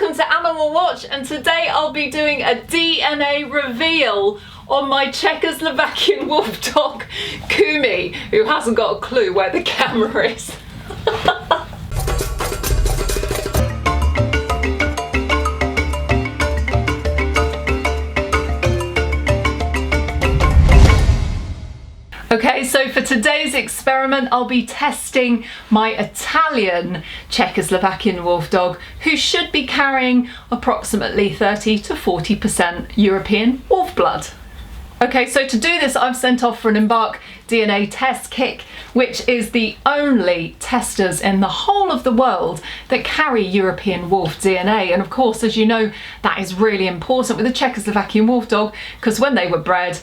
welcome to Animal Watch, and today I'll be doing a DNA reveal on my Czechoslovakian wolfdog, Kumi, who hasn't got a clue where the camera is. Okay, so for today's experiment, I'll be testing my Italian Czechoslovakian wolfdog, who should be carrying approximately 30 to 40% European wolf blood. Okay, so to do this, I've sent off for an Embark DNA test kit, which is the only testers in the whole of the world that carry European wolf DNA. And of course, as you know, that is really important with the Czechoslovakian wolfdog, because when they were bred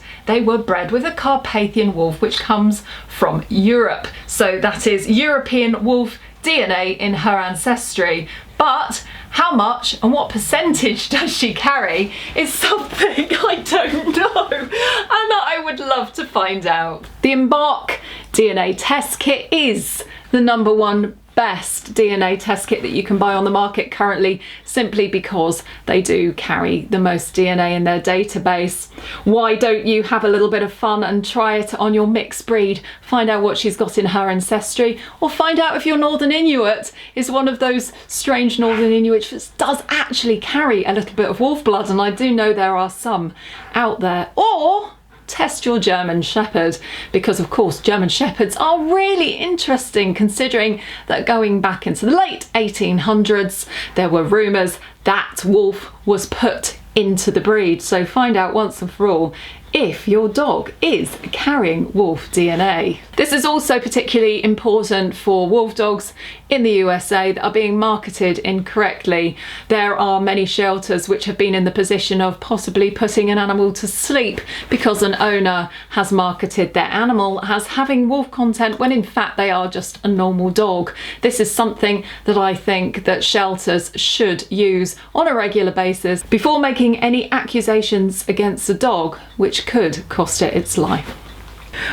with a Carpathian wolf, which comes from Europe. So that is European wolf DNA in her ancestry. But how much and what percentage does she carry is something I don't know, and I would love to find out. The Embark DNA test kit is the #1 best DNA test kit that you can buy on the market currently, simply because they do carry the most DNA in their database. Why don't you have a little bit of fun and try it on your mixed breed, find out what she's got in her ancestry, or find out if your Northern Inuit is one of those strange Northern Inuits that does actually carry a little bit of wolf blood, and I do know there are some out there. Or test your German Shepherd, because of course German Shepherds are really interesting, considering that going back into the late 1800s there were rumours that wolf was put into the breed. So find out once and for all if your dog is carrying wolf DNA. This is also particularly important for wolf dogs in the USA that are being marketed incorrectly. There are many shelters which have been in the position of possibly putting an animal to sleep because an owner has marketed their animal as having wolf content when in fact they are just a normal dog. This is something that I think that shelters should use on a regular basis before making any accusations against a dog, which could cost it its life.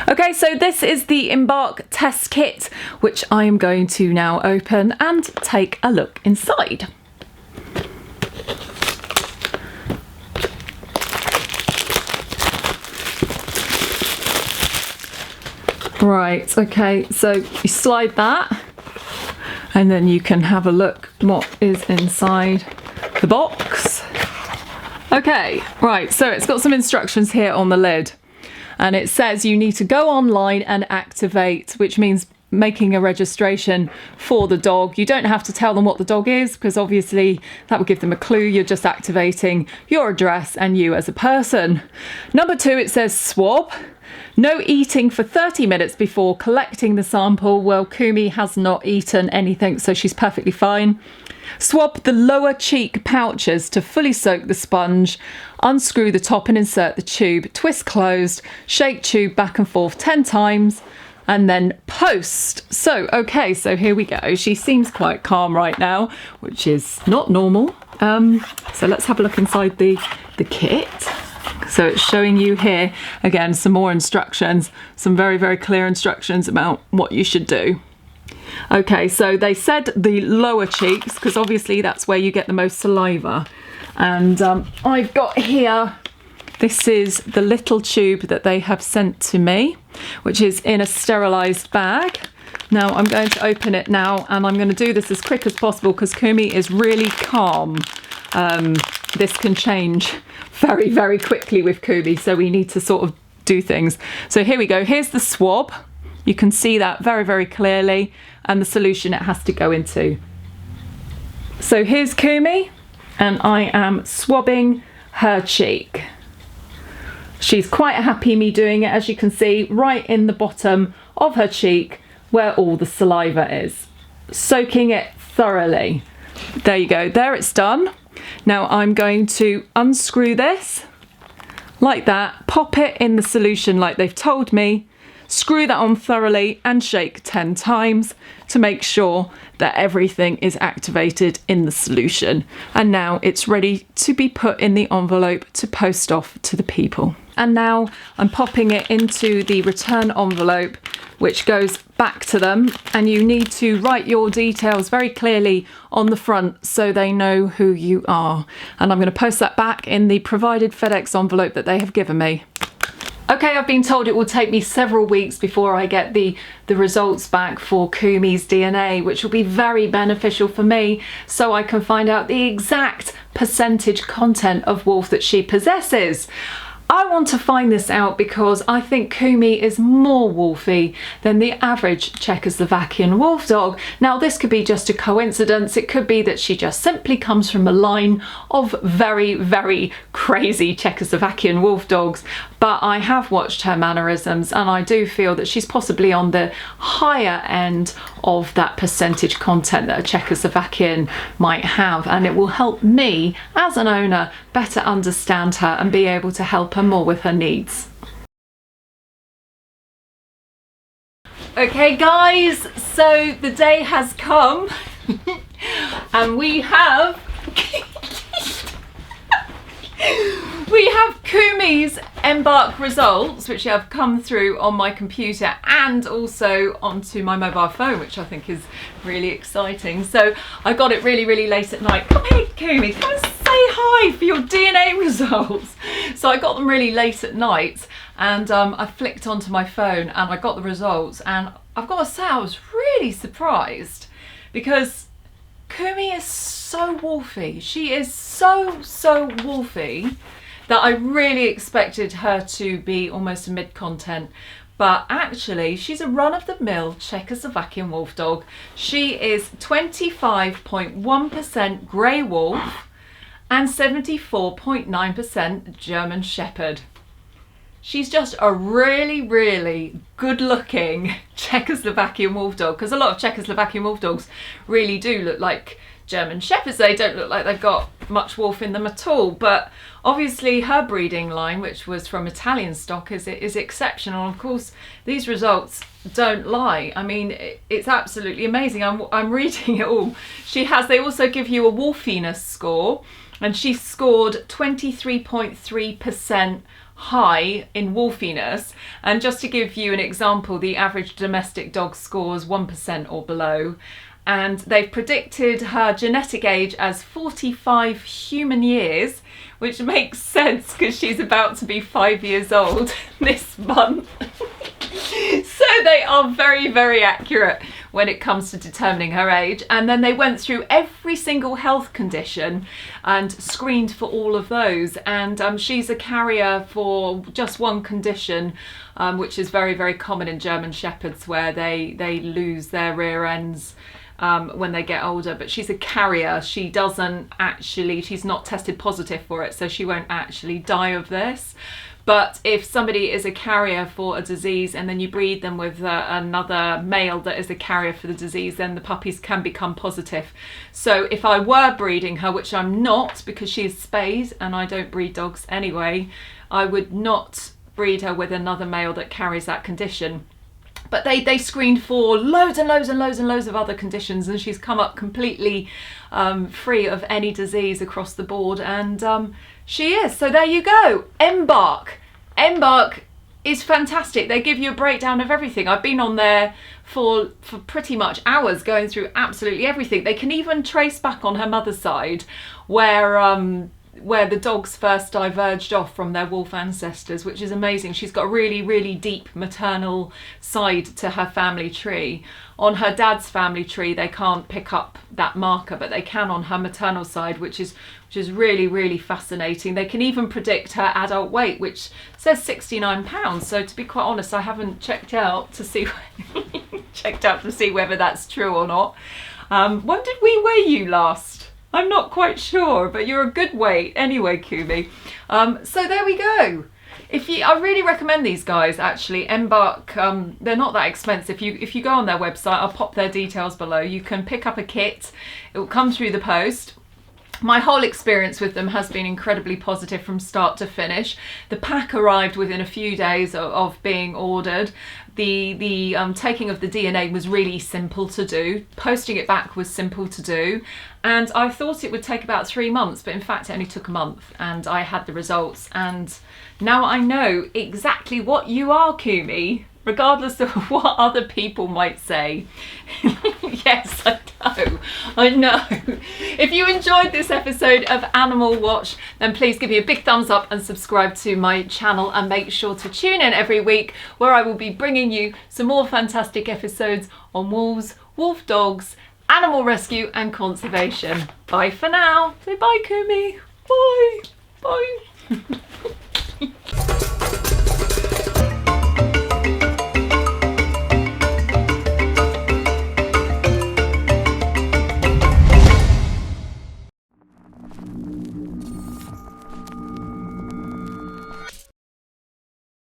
Okay, so this is the Embark test kit, which I am going to now open and take a look inside. Right, okay, so you slide that and then you can have a look what is inside the box. Okay, right, so it's got some instructions here on the lid, and it says you need to go online and activate, which means making a registration for the dog. You don't have to tell them what the dog is, because obviously that would give them a clue. You're just activating your address and you as a person. #2, it says swab. No eating for 30 minutes before collecting the sample. Well, Kumi has not eaten anything, so she's perfectly fine. Swab the lower cheek pouches to fully soak the sponge. Unscrew the top and insert the tube. Twist closed. Shake tube back and forth 10 times. And then post. So, okay, so here we go. She seems quite calm right now, which is not normal. So let's have a look inside the kit. So it's showing you here, again, some more instructions, some very, very clear instructions about what you should do. Okay, so they said the lower cheeks, because obviously that's where you get the most saliva. And I've got here, this is the little tube that they have sent to me, which is in a sterilised bag. Now I'm going to open it now, and I'm going to do this as quick as possible because Kumi is really calm. This can change very, very quickly with Kumi, so we need to sort of do things. So here we go. Here's the swab. You can see that very, very clearly, and the solution it has to go into. So here's Kumi, and I am swabbing her cheek. She's quite happy me doing it, as you can see, right in the bottom of her cheek where all the saliva is. Soaking it thoroughly. There you go, there it's done. Now I'm going to unscrew this, like that, pop it in the solution like they've told me, screw that on thoroughly and shake 10 times to make sure that everything is activated in the solution. And now it's ready to be put in the envelope to post off to the people. And now I'm popping it into the return envelope, which goes back to them, and you need to write your details very clearly on the front so they know who you are. And I'm going to post that back in the provided FedEx envelope that they have given me. Okay, I've been told it will take me several weeks before I get the results back for Kumi's DNA, which will be very beneficial for me so I can find out the exact percentage content of wolf that she possesses. I want to find this out because I think Kumi is more wolfy than the average Czechoslovakian wolfdog. Now, this could be just a coincidence. It could be that she just simply comes from a line of very, very crazy Czechoslovakian wolfdogs. But I have watched her mannerisms and I do feel that she's possibly on the higher end of that percentage content that a Czechoslovakian might have. And it will help me as an owner better understand her and be able to help her more with her needs. Okay guys, so the day has come and we have Kumi's embark results, which have come through on my computer and also onto my mobile phone, which I think is really exciting. So I got it really, really late at night. Come here, Kumi, come and say hi for your DNA results. So I got them really late at night, and I flicked onto my phone and I got the results, and I've got to say I was really surprised because Kumi is so wolfy. She is so wolfy that I really expected her to be almost a mid-content. But actually, she's a run-of-the-mill Czechoslovakian wolfdog. She is 25.1% grey wolf and 74.9% German Shepherd. She's just a really, really good-looking Czechoslovakian wolfdog, because a lot of Czechoslovakian wolfdogs really do look like German Shepherds. They don't look like they've got much wolf in them at all. But obviously her breeding line, which was from Italian stock, is exceptional. Of course, these results don't lie. I mean, it's absolutely amazing. I'm reading it all. They also give you a wolfiness score, and she scored 23.3% high in wolfiness. And just to give you an example, the average domestic dog scores 1% or below. And they've predicted her genetic age as 45 human years, which makes sense because she's about to be 5 years old this month. So they are very, very accurate when it comes to determining her age. And then they went through every single health condition and screened for all of those. And she's a carrier for just one condition, which is very, very common in German Shepherds, where they lose their rear ends when they get older. But she's a carrier. She's not tested positive for it, so she won't actually die of this. But if somebody is a carrier for a disease and then you breed them with another male that is a carrier for the disease, then the puppies can become positive. So if I were breeding her, which I'm not because she is spayed and I don't breed dogs anyway, I would not breed her with another male that carries that condition. But they screened for loads and loads and loads and loads of other conditions, and she's come up completely free of any disease across the board, and she is. So there you go. Embark is fantastic. They give you a breakdown of everything. I've been on there for pretty much hours going through absolutely everything. They can even trace back on her mother's side where the dogs first diverged off from their wolf ancestors, which is amazing. She's got a really, really deep maternal side to her family tree. On her dad's family tree, they can't pick up that marker, but they can on her maternal side, which is really, really fascinating. They can even predict her adult weight, which says 69 pounds. So to be quite honest, I haven't checked out to see whether that's true or not. When did we weigh you last? I'm not quite sure, but you're a good weight anyway, Kumi. So there we go. I really recommend these guys, actually. Embark, they're not that expensive. If you go on their website, I'll pop their details below. You can pick up a kit. It will come through the post. my whole experience with them has been incredibly positive from start to finish. The pack arrived within a few days of being ordered. The taking of the DNA was really simple to do. Posting it back was simple to do. And I thought it would take about 3 months, but in fact it only took a month, and I had the results. And now I know exactly what you are, Kumi, regardless of what other people might say. Yes, I know. If you enjoyed this episode of Animal Watch, then please give me a big thumbs up and subscribe to my channel, and make sure to tune in every week where I will be bringing you some more fantastic episodes on wolves, wolf dogs, animal rescue and conservation. Bye for now. Say bye, Kumi. Bye.